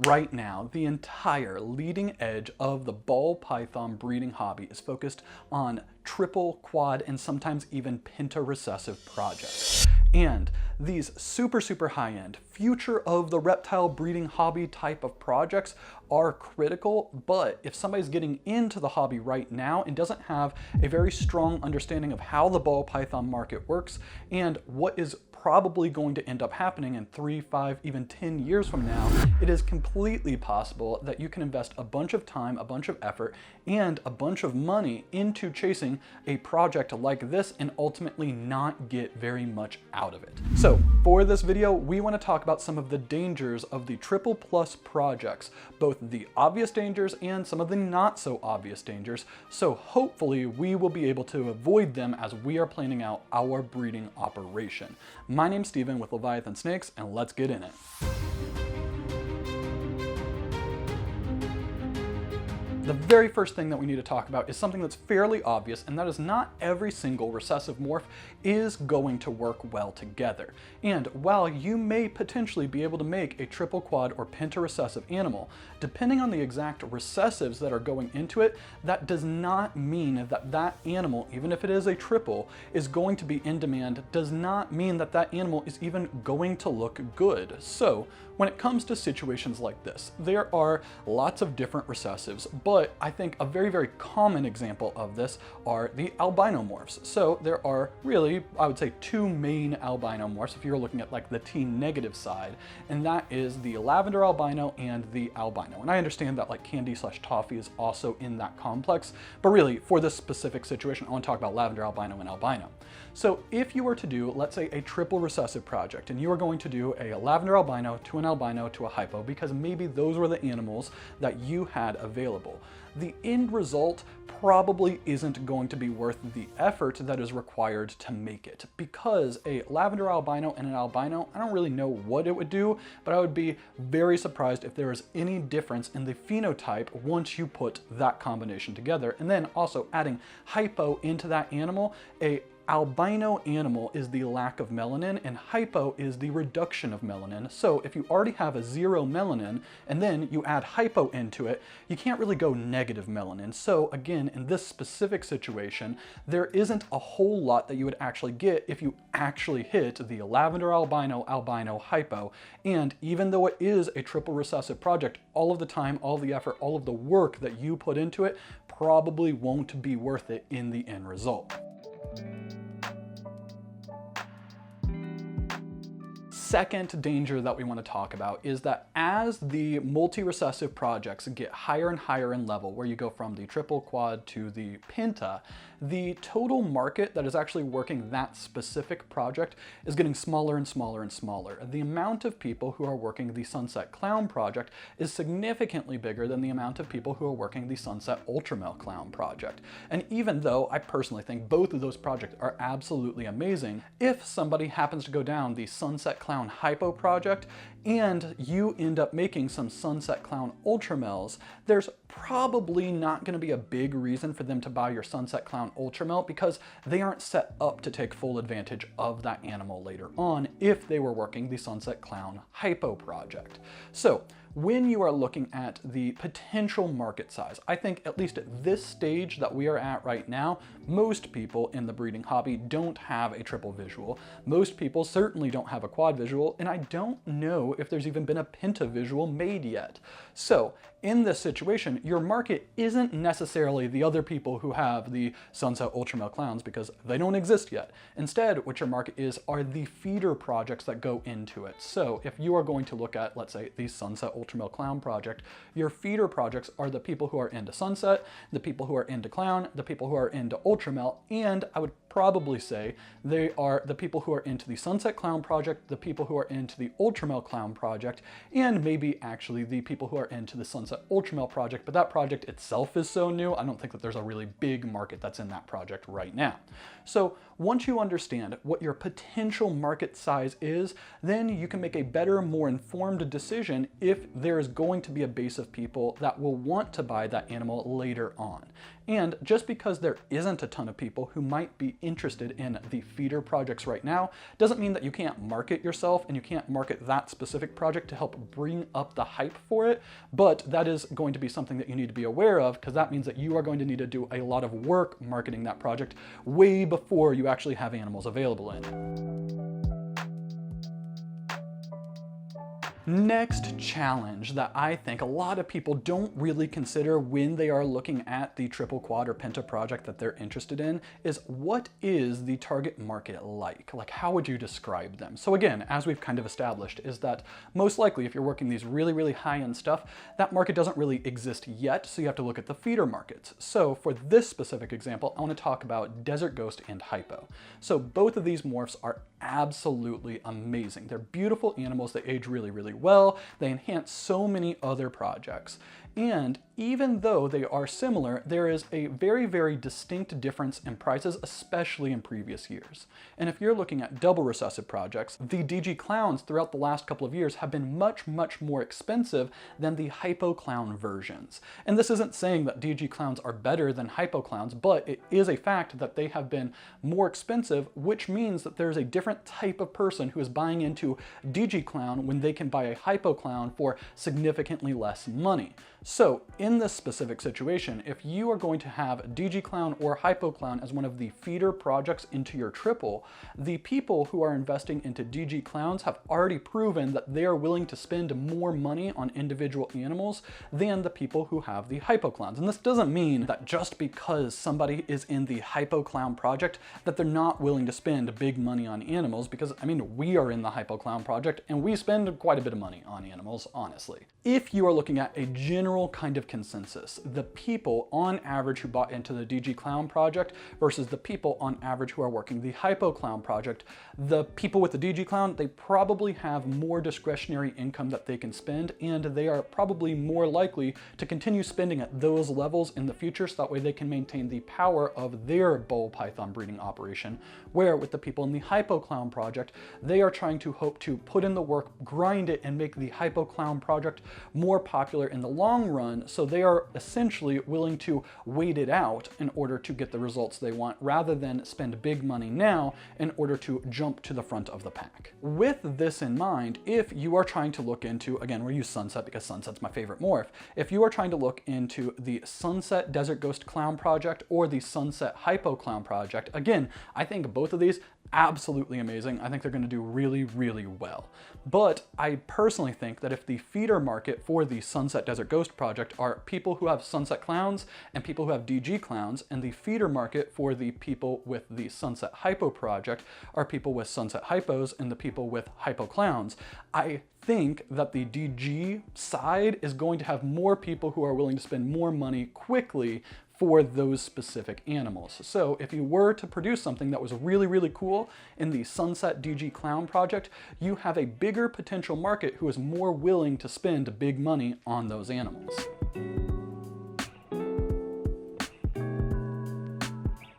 Right now, the entire leading edge of the ball python breeding hobby is focused on triple, quad, and sometimes even penta-recessive projects. And these super high-end, future of the reptile breeding hobby type of projects are critical, but if somebody's getting into the hobby right now and doesn't have a very strong understanding of how the ball python market works and what is probably going to end up happening in 3, 5, even 10 years from now, it is completely possible that you can invest a bunch of time, a bunch of effort, and a bunch of money into chasing a project like this and ultimately not get very much out of it. So for this video, we want to talk about some of the dangers of the triple plus projects, both the obvious dangers and some of the not so obvious dangers. So hopefully we will be able to avoid them as we are planning out our breeding operation. My name's Steven with Leviathan Snakes, and let's get in it. The very first thing that we need to talk about is something that's fairly obvious, and that is not every single recessive morph is going to work well together. And while you may potentially be able to make a triple quad or penta-recessive animal, depending on the exact recessives that are going into it, that does not mean that that animal, even if it is a triple, is going to be in demand, does not mean that that animal is even going to look good. So when it comes to situations like this, there are lots of different recessives, but I think a very common example of this are the albino morphs. So there are really, I would say, two main albino morphs if you're looking at like the T-negative side, and that is the lavender albino and the albino. And I understand that like candy/toffee is also in that complex, but really for this specific situation, I want to talk about lavender albino and albino. So if you were to do, let's say, a triple recessive project, and you are going to do a lavender albino to an albino to a hypo, because maybe those were the animals that you had available, the end result probably isn't going to be worth the effort that is required to make it, because a lavender albino and an albino, I don't really know what it would do, but I would be very surprised if there is any difference in the phenotype once you put that combination together. And then also adding hypo into that animal, a albino animal is the lack of melanin and hypo is the reduction of melanin. So if you already have a 0 melanin and then you add hypo into it, you can't really go negative melanin. So again, in this specific situation, there isn't a whole lot that you would actually get if you actually hit the lavender albino, albino, hypo. And even though it is a triple recessive project, all of the time, all of the effort, all of the work that you put into it probably won't be worth it in the end result. Second danger that we want to talk about is that as the multi-recessive projects get higher and higher in level, where you go from the triple, quad to the penta, the total market that is actually working that specific project is getting smaller and smaller and smaller. The amount of people who are working the Sunset Clown project is significantly bigger than the amount of people who are working the Sunset Ultramel Clown project. And even though I personally think both of those projects are absolutely amazing, if somebody happens to go down the Sunset Clown Hypo project and you end up making some Sunset Clown Ultramels, there's probably not going to be a big reason for them to buy your Sunset Clown Ultramel, because they aren't set up to take full advantage of that animal later on if they were working the Sunset Clown Hypo project. So when you are looking at the potential market size, I think at least at this stage that we are at right now, most people in the breeding hobby don't have a triple visual. Most people certainly don't have a quad visual, and I don't know if there's even been a penta visual made yet. So in this situation, your market isn't necessarily the other people who have the Sunset Ultramel Clowns, because they don't exist yet. Instead, what your market is are the feeder projects that go into it. So if you are going to look at, let's say, the Sunset Ultramel Clown project, your feeder projects are the people who are into Sunset, the people who are into Clown, the people who are into Ultramel, and I would probably say they are the people who are into the Sunset Clown project, the people who are into the Ultramel Clown project, and maybe actually the people who are into the Sunset Ultramel project, but that project itself is so new, I don't think that there's a really big market that's in that project right now. So once you understand what your potential market size is, then you can make a better, more informed decision if there is going to be a base of people that will want to buy that animal later on. And just because there isn't a ton of people who might be interested in the feeder projects right now, doesn't mean that you can't market yourself and you can't market that specific project to help bring up the hype for it. But that is going to be something that you need to be aware of, because that means that you are going to need to do a lot of work marketing that project way before you actually have animals available in it. Next challenge that I think a lot of people don't really consider when they are looking at the triple, quad, or penta project that they're interested in is, what is the target market like? Like, how would you describe them? So again, as we've kind of established, is that most likely if you're working these really high-end stuff, that market doesn't really exist yet, so you have to look at the feeder markets. So for this specific example, I want to talk about Desert Ghost and Hypo. So both of these morphs are absolutely amazing. They're beautiful animals, they age really well, they enhance so many other projects. And even though they are similar, there is a very distinct difference in prices, especially in previous years. And if you're looking at double recessive projects, the DG clowns throughout the last couple of years have been much more expensive than the hypo clown versions. And this isn't saying that DG clowns are better than hypo clowns, but it is a fact that they have been more expensive, which means that there's a different type of person who is buying into DG clown when they can buy a hypo clown for significantly less money. So in this specific situation, if you are going to have DG clown or hypo clown as one of the feeder projects into your triple, the people who are investing into DG clowns have already proven that they are willing to spend more money on individual animals than the people who have the hypo clowns. And this doesn't mean that just because somebody is in the hypo clown project that they're not willing to spend big money on animals, because I mean, we are in the hypo clown project and we spend quite a bit of money on animals, honestly. If you are looking at a general kind of consensus, the people on average who bought into the DG clown project versus the people on average who are working the hypo clown project, the people with the DG clown, they probably have more discretionary income that they can spend, and they are probably more likely to continue spending at those levels in the future, so that way they can maintain the power of their ball python breeding operation. Where with the people in the hypo clown project, they are trying to hope to put in the work, grind it, and make the hypo clown project more popular in the long run, so they are essentially willing to wait it out in order to get the results they want, rather than spend big money now in order to jump to the front of the pack. With this in mind, if you are trying to look into, again, we'll use Sunset because Sunset's my favorite morph, if you are trying to look into the Sunset Desert Ghost Clown project or the Sunset Hypo Clown project, again, I think both of these absolutely amazing. I think they're going to do really well. But I personally think that if the feeder market for the Sunset Desert Ghost project are people who have Sunset Clowns and people who have DG Clowns, and the feeder market for the people with the Sunset Hypo project are people with Sunset Hypos and the people with Hypo Clowns, I think that the DG side is going to have more people who are willing to spend more money quickly for those specific animals. So if you were to produce something that was really cool in the Sunset DG Clown project, you have a bigger potential market who is more willing to spend big money on those animals.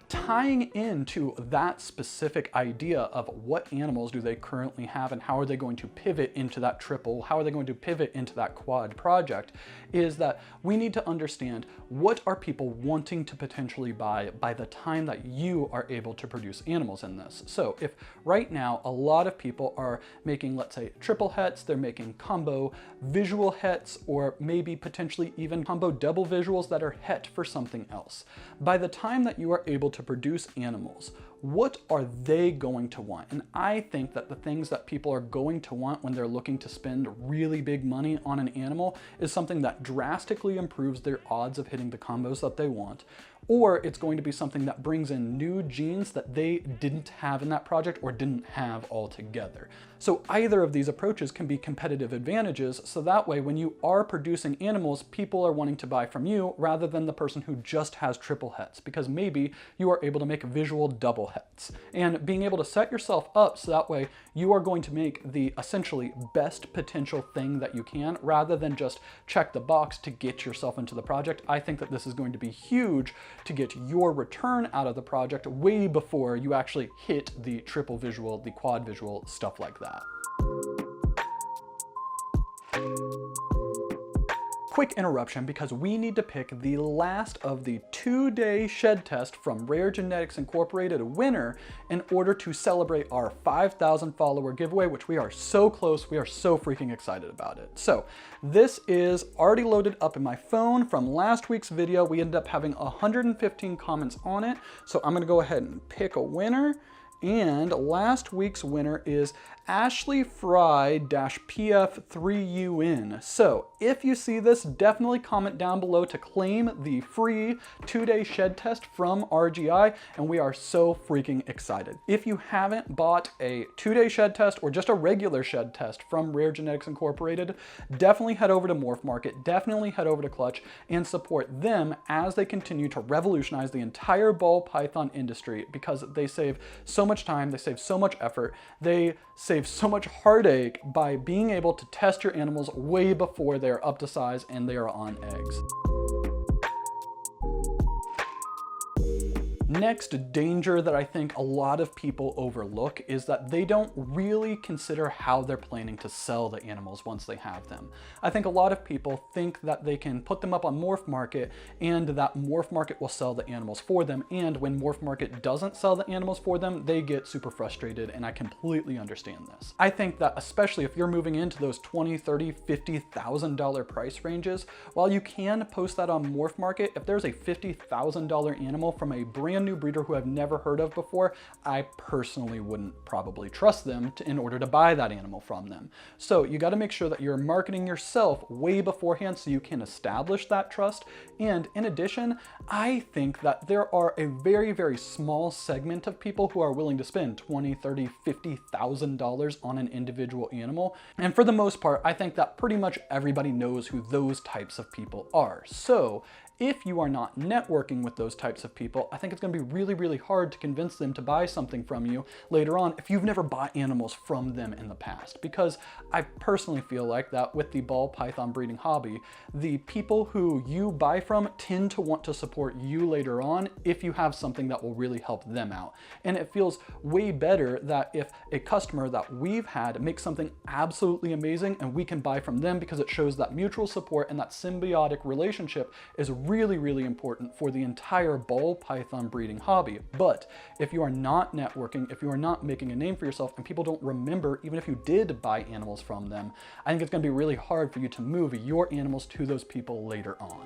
Tying into that specific idea of what animals do they currently have and how are they going to pivot into that triple, how are they going to pivot into that quad project, is that we need to understand what are people wanting to potentially buy by the time that you are able to produce animals in this. So if right now a lot of people are making, let's say, triple hets, they're making combo visual hets, or maybe potentially even combo double visuals that are het for something else. By the time that you are able to produce animals, what are they going to want? And I think that the things that people are going to want when they're looking to spend really big money on an animal is something that drastically improves their odds of hitting the combos that they want, or it's going to be something that brings in new genes that they didn't have in that project or didn't have altogether. So either of these approaches can be competitive advantages, so that way when you are producing animals, people are wanting to buy from you rather than the person who just has triple hets, because maybe you are able to make visual double hets. And being able to set yourself up so that way you are going to make the essentially best potential thing that you can, rather than just check the box to get yourself into the project. I think that this is going to be huge to get your return out of the project way before you actually hit the triple visual, the quad visual, stuff like that. quick interruption because we need to pick the last of the 2-day shed test from Rare Genetics Incorporated winner in order to celebrate our 5,000 follower giveaway, which we are so close. We are so freaking excited about it. So this is already loaded up in my phone from last week's video. We ended up having 115 comments on it. So I'm gonna go ahead and pick a winner. And last week's winner is Ashley Fry-PF3UN. So if you see this, definitely comment down below to claim the free 2-day shed test from RGI, and we are so freaking excited. If you haven't bought a 2-day shed test or just a regular shed test from Rare Genetics Incorporated, definitely head over to Morph Market, definitely head over to Clutch and support them as they continue to revolutionize the entire ball python industry, because they save so much time, they save so much effort, they save so much heartache by being able to test your animals way before they're up to size and they are on eggs. Next danger that I think a lot of people overlook is that they don't really consider how they're planning to sell the animals once they have them. I think a lot of people think that they can put them up on Morph Market and that Morph Market will sell the animals for them, and when Morph Market doesn't sell the animals for them, they get super frustrated, and I completely understand this. I think that especially if you're moving into those $20,000, $30,000, $50,000 price ranges, while you can post that on Morph Market, if there's a $50,000 animal from a brand new breeder who I've never heard of before, I personally wouldn't probably trust them in order to buy that animal from them. So you got to make sure that you're marketing yourself way beforehand so you can establish that trust. And in addition, I think that there are a very, very small segment of people who are willing to spend $20,000, $30,000, $50,000 on an individual animal. And for the most part, I think that pretty much everybody knows who those types of people are. So if you are not networking with those types of people, I think it's going to be really, really hard to convince them to buy something from you later on if you've never bought animals from them in the past. Because I personally feel like that with the ball python breeding hobby, the people who you buy from tend to want to support you later on if you have something that will really help them out. And it feels way better that if a customer that we've had makes something absolutely amazing and we can buy from them, because it shows that mutual support and that symbiotic relationship is really, really important for the entire ball python breeding hobby. But if you are not networking, if you are not making a name for yourself and people don't remember, even if you did buy animals from them, I think it's going to be really hard for you to move your animals to those people later on.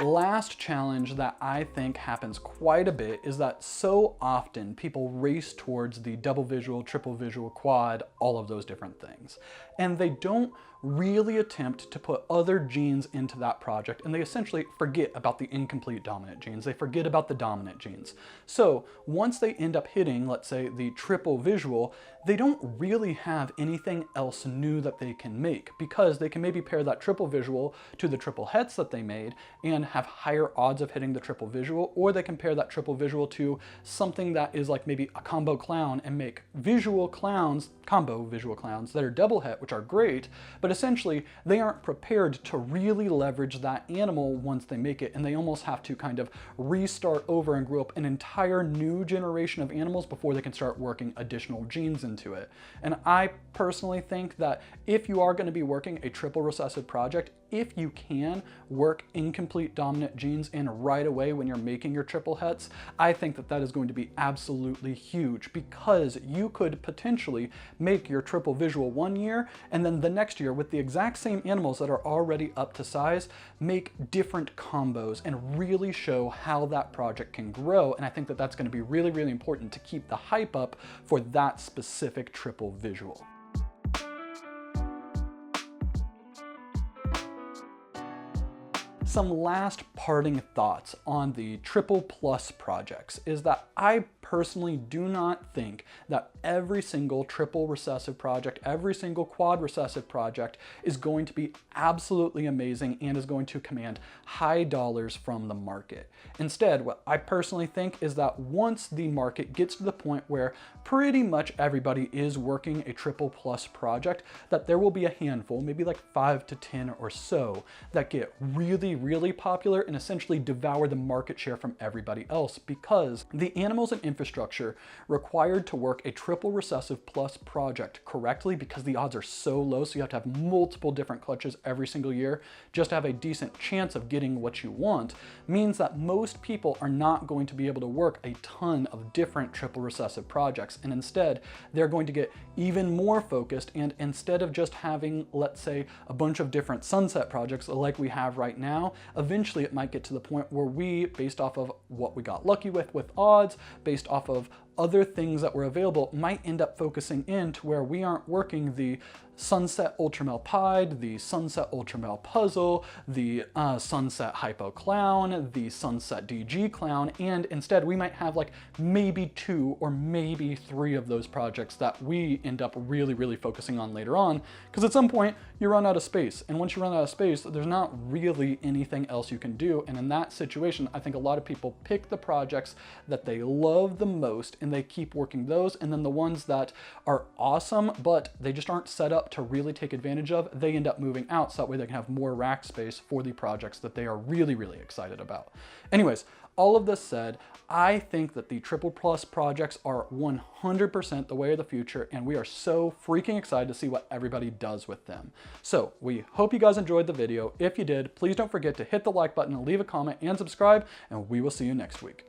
Last challenge that I think happens quite a bit is that so often people race towards the double visual, triple visual, quad, all of those different things. And they don't really attempt to put other genes into that project, and they essentially forget about the incomplete dominant genes. They forget about the dominant genes. So once they end up hitting, let's say, the triple visual, they don't really have anything else new that they can make, because they can maybe pair that triple visual to the triple hets that they made and have higher odds of hitting the triple visual, or they can pair that triple visual to something that is like maybe a combo clown and make visual clowns, combo visual clowns that are double het, which are great, but essentially they aren't prepared to really leverage that animal once they make it, and they almost have to kind of restart over and grow up an entire new generation of animals before they can start working additional genes into it. And I personally think that if you are going to be working a triple recessive project, if you can work incomplete dominant genes in right away when you're making your triple hets, I think that that is going to be absolutely huge, because you could potentially make your triple visual one year and then the next year with the exact same animals that are already up to size, make different combos and really show how that project can grow. And I think that that's going to be really, really important to keep the hype up for that specific triple visual. Some last parting thoughts on the triple plus projects is that I personally do not think that every single triple recessive project, every single quad recessive project is going to be absolutely amazing and is going to command high dollars from the market. Instead, what I personally think is that once the market gets to the point where pretty much everybody is working a triple plus project, that there will be a handful, maybe like 5 to 10 or so, that get really, really popular and essentially devour the market share from everybody else, because the animals and infrastructure required to work a triple recessive plus project correctly, because the odds are so low, so you have to have multiple different clutches every single year just to have a decent chance of getting what you want, means that most people are not going to be able to work a ton of different triple recessive projects, and instead they're going to get even more focused, and instead of just having, let's say, a bunch of different sunset projects like we have right now, eventually it might get to the point where we, based off of what we got lucky with odds, based off of other things that were available, might end up focusing in to where we aren't working the Sunset Ultramalpide, the Sunset Ultramal Puzzle, the Sunset Hypo Clown, the Sunset DG Clown, and instead we might have like maybe 2 or maybe 3 of those projects that we end up really focusing on later on, because at some point you run out of space, and once you run out of space, there's not really anything else you can do, and in that situation, I think a lot of people pick the projects that they love the most, and they keep working those, and then the ones that are awesome, but they just aren't set up to really take advantage of, they end up moving out, so that way they can have more rack space for the projects that they are really excited about. Anyways, all of this said, I think that the triple plus projects are 100% the way of the future, and we are so freaking excited to see what everybody does with them. So we hope you guys enjoyed the video. If you did, please don't forget to hit the like button, leave a comment, and subscribe, and we will see you next week.